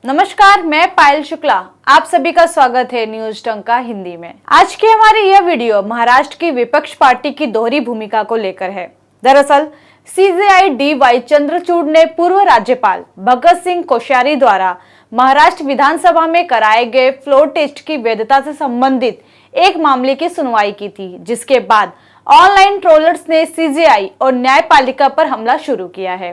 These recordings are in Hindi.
नमस्कार, मैं पायल शुक्ला। आप सभी का स्वागत है न्यूज टंका हिंदी में। आज की हमारी यह वीडियो महाराष्ट्र की विपक्ष पार्टी की दोहरी भूमिका को लेकर है। दरअसल सीजेआई डी वाई चंद्रचूड़ ने पूर्व राज्यपाल भगत सिंह कोश्यारी द्वारा महाराष्ट्र विधानसभा में कराए गए फ्लोर टेस्ट की वैधता से संबंधित एक मामले की सुनवाई की थी, जिसके बाद ऑनलाइन ट्रोलर्स ने सीजेआई और न्यायपालिका पर हमला शुरू किया है।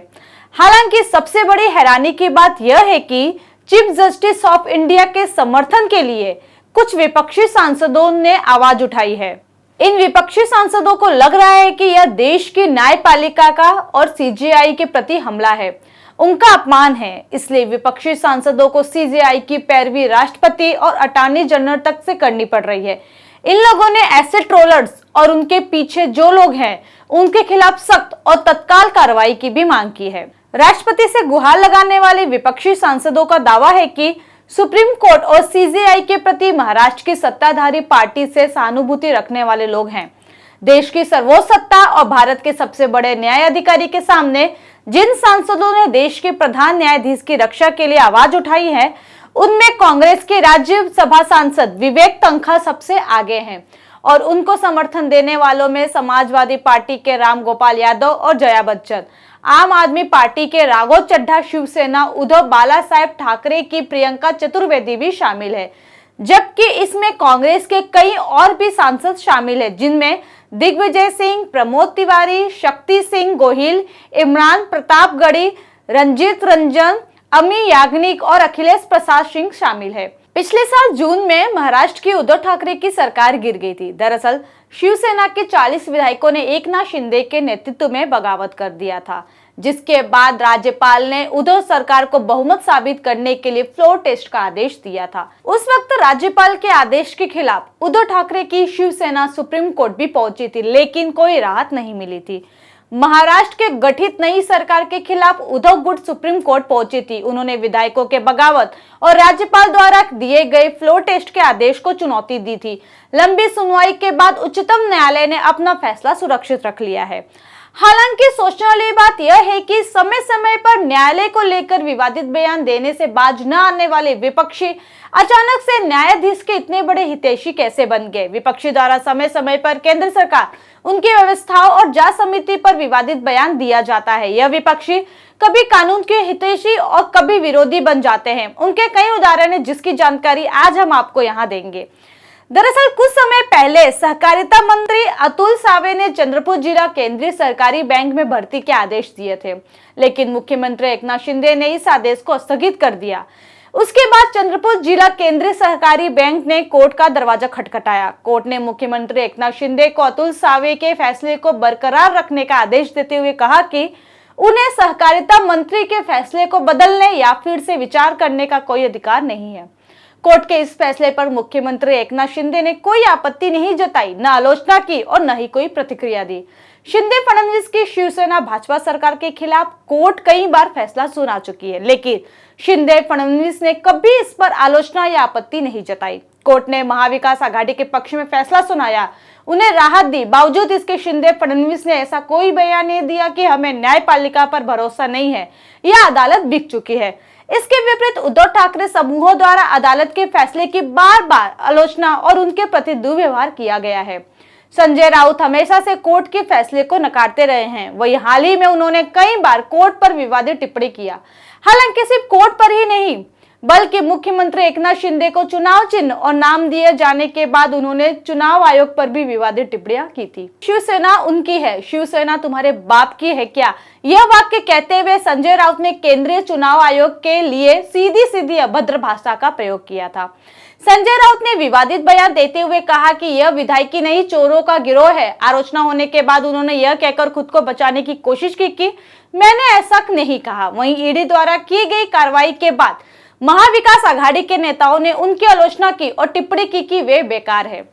हालांकि सबसे बड़ी हैरानी की बात यह है कि चीफ जस्टिस ऑफ इंडिया के समर्थन के लिए कुछ विपक्षी सांसदों ने आवाज उठाई है। इन विपक्षी सांसदों को लग रहा है कि यह देश की न्यायपालिका का और सीजेआई के प्रति हमला है, उनका अपमान है। इसलिए विपक्षी सांसदों को सीजेआई की पैरवी राष्ट्रपति और अटॉर्नी जनरल तक से करनी पड़ रही है। इन लोगों ने ऐसे ट्रोलर्स और उनके पीछे जो लोग हैं उनके खिलाफ सख्त और तत्काल कार्रवाई की भी मांग की है। राष्ट्रपति से गुहार लगाने वाले विपक्षी सांसदों का दावा है कि सुप्रीम कोर्ट और सीजेआई के प्रति महाराष्ट्र की सत्ताधारी पार्टी से सहानुभूति रखने वाले लोग हैं। देश की सर्वोच्च सत्ता और भारत के सबसे बड़े न्याय अधिकारी के सामने जिन सांसदों ने देश के प्रधान न्यायाधीश की रक्षा के लिए आवाज उठाई है, उनमें कांग्रेस के राज्यसभा सांसद विवेक तन्खा सबसे आगे हैं और उनको समर्थन देने वालों में समाजवादी पार्टी के राम गोपाल यादव और जया बच्चन, आम आदमी पार्टी के राघव चड्ढा, शिवसेना उद्धव बाला साहेब ठाकरे की प्रियंका चतुर्वेदी भी शामिल है। जबकि इसमें कांग्रेस के कई और भी सांसद शामिल हैं, जिनमें दिग्विजय सिंह, प्रमोद तिवारी, शक्ति सिंह गोहिल, इमरान प्रतापगढ़ी, रंजीत रंजन, अमी याग्निक और अखिलेश प्रसाद सिंह शामिल है। पिछले साल जून में महाराष्ट्र की उद्धव ठाकरे की सरकार गिर गई थी। दरअसल शिवसेना के 40 विधायकों ने एकनाथ शिंदे के नेतृत्व में बगावत कर दिया था, जिसके बाद राज्यपाल ने उद्धव सरकार को बहुमत साबित करने के लिए फ्लोर टेस्ट का आदेश दिया था। उस वक्त राज्यपाल के आदेश के खिलाफ उद्धव ठाकरे की शिवसेना सुप्रीम कोर्ट भी पहुंची थी, लेकिन कोई राहत नहीं मिली थी। महाराष्ट्र के गठित नई सरकार के खिलाफ उद्धव गुट सुप्रीम कोर्ट पहुंची थी। उन्होंने विधायकों के बगावत और राज्यपाल द्वारा दिए गए फ्लोर टेस्ट के आदेश को चुनौती दी थी। लंबी सुनवाई के बाद उच्चतम न्यायालय ने अपना फैसला सुरक्षित रख लिया है। हालांकि सोचने वाली बात यह है कि समय समय पर न्यायालय को लेकर विवादित बयान देने से बाज न आने वाले विपक्षी अचानक से न्यायाधीश के इतने बड़े हितैषी कैसे बन गए। विपक्षी द्वारा समय समय पर केंद्र सरकार, उनकी व्यवस्थाओं और जांच समिति पर विवादित बयान दिया जाता है। यह विपक्षी कभी कानून के हितैषी और कभी विरोधी बन जाते हैं। उनके कई उदाहरण हैं, जिसकी जानकारी आज हम आपको यहाँ देंगे। दरअसल कुछ समय पहले सहकारिता मंत्री अतुल सावे ने चंद्रपुर जिला केंद्रीय सरकारी बैंक में भर्ती के आदेश दिए थे, लेकिन मुख्यमंत्री एकनाथ शिंदे ने इस आदेश को स्थगित कर दिया। उसके बाद चंद्रपुर जिला केंद्रीय सहकारी बैंक ने कोर्ट का दरवाजा खटखटाया। कोर्ट ने मुख्यमंत्री एकनाथ शिंदे को अतुल सावे के फैसले को बरकरार रखने का आदेश देते हुए कहा कि उन्हें सहकारिता मंत्री के फैसले को बदलने या फिर से विचार करने का कोई अधिकार नहीं है। कोर्ट के इस फैसले पर मुख्यमंत्री एकनाथ शिंदे ने कोई आपत्ति नहीं जताई, न आलोचना की और न ही कोई प्रतिक्रिया दी। शिंदे फडणवीस की शिवसेना भाजपा सरकार के खिलाफ कोर्ट कई बार फैसला सुना चुकी है, लेकिन शिंदे फडणवीस ने कभी इस पर आलोचना या आपत्ति नहीं जताई। कोर्ट ने महाविकास आघाड़ी के पक्ष में फैसला सुनाया, उन्हें राहत दी। बावजूद इसके शिंदे फडणवीस ने ऐसा कोई बयान नहीं दिया कि हमें न्यायपालिका पर भरोसा नहीं है या अदालत बिक चुकी है। इसके विपरीत उद्धव ठाकरे समूहों द्वारा अदालत के फैसले की बार बार आलोचना और उनके प्रति दुर्व्यवहार किया गया है। संजय राउत हमेशा से कोर्ट के फैसले को नकारते रहे हैं। वही हाल ही में उन्होंने कई बार कोर्ट पर विवादित टिप्पणी किया। हालांकि सिर्फ कोर्ट पर ही नहीं, बल्कि मुख्यमंत्री एकनाथ शिंदे को चुनाव चिन्ह और नाम दिए जाने के बाद उन्होंने चुनाव आयोग पर भी विवादित टिप्पणियां की थी। शिवसेना उनकी है, शिवसेना तुम्हारे बाप की है क्या? यह वाक्य कहते हुए संजय राउत ने केंद्रीय चुनाव आयोग के लिए सीधी सीधी अभद्र भाषा का प्रयोग किया था। संजय राउत ने विवादित बयान देते हुए कहा कि यह विधायकी नहीं, चोरों का गिरोह है। आलोचना होने के बाद उन्होंने यह कहकर खुद को बचाने की कोशिश की कि मैंने ऐसा नहीं कहा। वहीं ईडी द्वारा की गई कार्रवाई के बाद महाविकास आघाड़ी के नेताओं ने उनकी आलोचना की और टिप्पणी की कि वे बेकार है।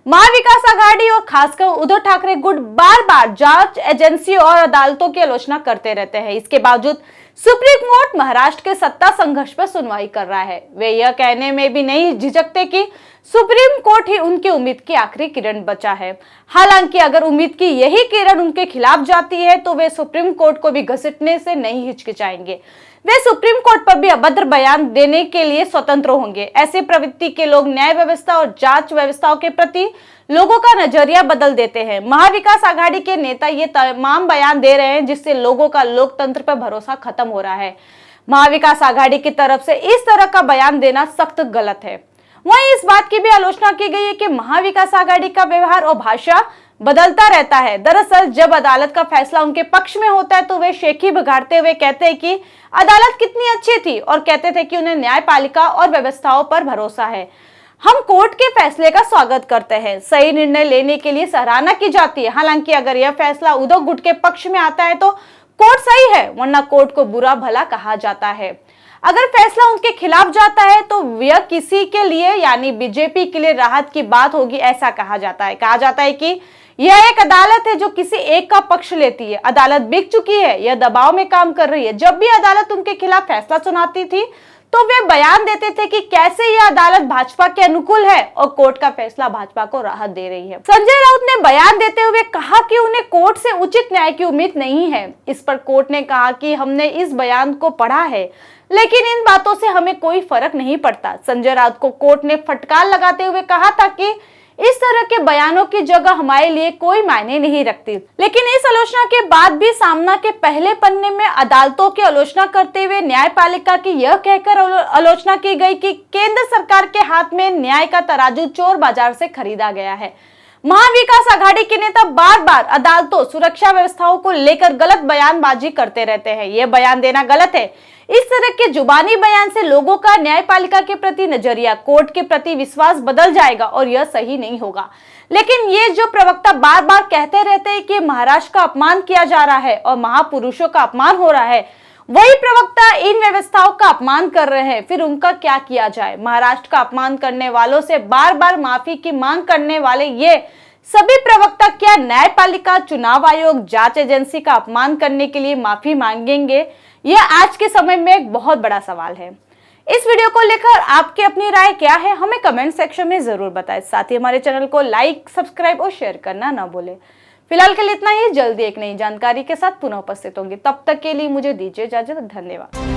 महाविकास आघाड़ी और खासकर उद्धव ठाकरे गुट बार बार जांच एजेंसी और अदालतों की आलोचना करते रहते हैं। इसके बावजूद सुप्रीम कोर्ट महाराष्ट्र के सत्ता संघर्ष पर सुनवाई कर रहा है। वे यह कहने में भी नहीं झिझकते कि सुप्रीम कोर्ट ही उनकी उम्मीद की आखिरी किरण बचा है। हालांकि अगर उम्मीद की यही किरण उनके खिलाफ जाती है तो वे सुप्रीम कोर्ट को भी घसीटने से नहीं हिचकिचाएंगे। वे सुप्रीम कोर्ट पर भी अभद्र बयान देने के लिए स्वतंत्र होंगे। ऐसे प्रवृत्ति के लोग न्याय व्यवस्था और जांच व्यवस्थाओं के प्रति लोगों का नजरिया बदल देते हैं। महाविकास आघाड़ी के नेता ये तमाम बयान दे रहे हैं जिससे लोगों का लोकतंत्र पर भरोसा खत्म हो रहा है। महाविकास आघाड़ी की तरफ से इस तरह का बयान देना सख्त गलत है। वहीं इस बात की भी आलोचना की गई है कि महाविकास आघाड़ी का व्यवहार और भाषा बदलता रहता है। दरअसल जब अदालत का फैसला उनके पक्ष में होता है तो वे शेखी बघाड़ते हुए कहते हैं कि अदालत कितनी अच्छी थी और कहते थे कि उन्हें न्यायपालिका और व्यवस्थाओं पर भरोसा है। हम कोर्ट के फैसले का स्वागत करते हैं। सही निर्णय लेने के लिए सराहना की जाती है। हालांकि अगर यह फैसला उद्धव गुट के पक्ष में आता है तो कोर्ट सही है, वरना कोर्ट को बुरा भला कहा जाता है। अगर फैसला उनके खिलाफ जाता है तो यह किसी के लिए यानी बीजेपी के लिए राहत की बात होगी, ऐसा कहा जाता है कि यह एक अदालत है जो किसी एक का पक्ष लेती है। अदालत बिक चुकी है, यह दबाव में काम कर रही है। जब भी अदालत उनके खिलाफ फैसला सुनाती थी तो वे बयान देते थे कि कैसे यह अदालत भाजपा के अनुकूल है और कोर्ट का फैसला भाजपा को राहत दे रही है। संजय राउत ने बयान देते हुए कहा कि उन्हें कोर्ट से उचित न्याय की उम्मीद नहीं है। इस पर कोर्ट ने कहा कि हमने इस बयान को पढ़ा है लेकिन इन बातों से हमें कोई फर्क नहीं पड़ता। संजय राउत को कोर्ट ने फटकार लगाते हुए कहा था कि इस तरह के बयानों की जगह हमारे लिए कोई मायने नहीं रखती। लेकिन इस आलोचना के बाद भी सामना के पहले पन्ने में अदालतों की आलोचना करते हुए न्यायपालिका की यह कहकर आलोचना की गई कि केंद्र सरकार के हाथ में न्याय का तराजू चोर बाजार से खरीदा गया है। महाविकास आघाड़ी के नेता बार बार अदालतों, सुरक्षा व्यवस्थाओं को लेकर गलत बयानबाजी करते रहते हैं। यह बयान देना गलत है। इस तरह के जुबानी बयान से लोगों का न्यायपालिका के प्रति नजरिया, कोर्ट के प्रति विश्वास बदल जाएगा और यह सही नहीं होगा। लेकिन ये जो प्रवक्ता बार बार कहते रहते हैं कि महाराष्ट्र का अपमान किया जा रहा है और महापुरुषों का अपमान हो रहा है, वही प्रवक्ता इन व्यवस्थाओं का अपमान कर रहे हैं। फिर उनका क्या किया जाए? महाराष्ट्र का अपमान करने वालों से बार बार माफी की मांग करने वाले ये सभी प्रवक्ता क्या न्यायपालिका, चुनाव आयोग, जांच एजेंसी का अपमान करने के लिए माफी मांगेंगे? यह आज के समय में एक बहुत बड़ा सवाल है। इस वीडियो को लेकर आपकी अपनी राय क्या है, हमें कमेंट सेक्शन में जरूर बताएं। साथ ही हमारे चैनल को लाइक, सब्सक्राइब और शेयर करना ना भूलें। फिलहाल के लिए इतना ही। जल्दी एक नई जानकारी के साथ पुनः उपस्थित होंगे। तब तक के लिए मुझे दीजिए इजाजत। धन्यवाद।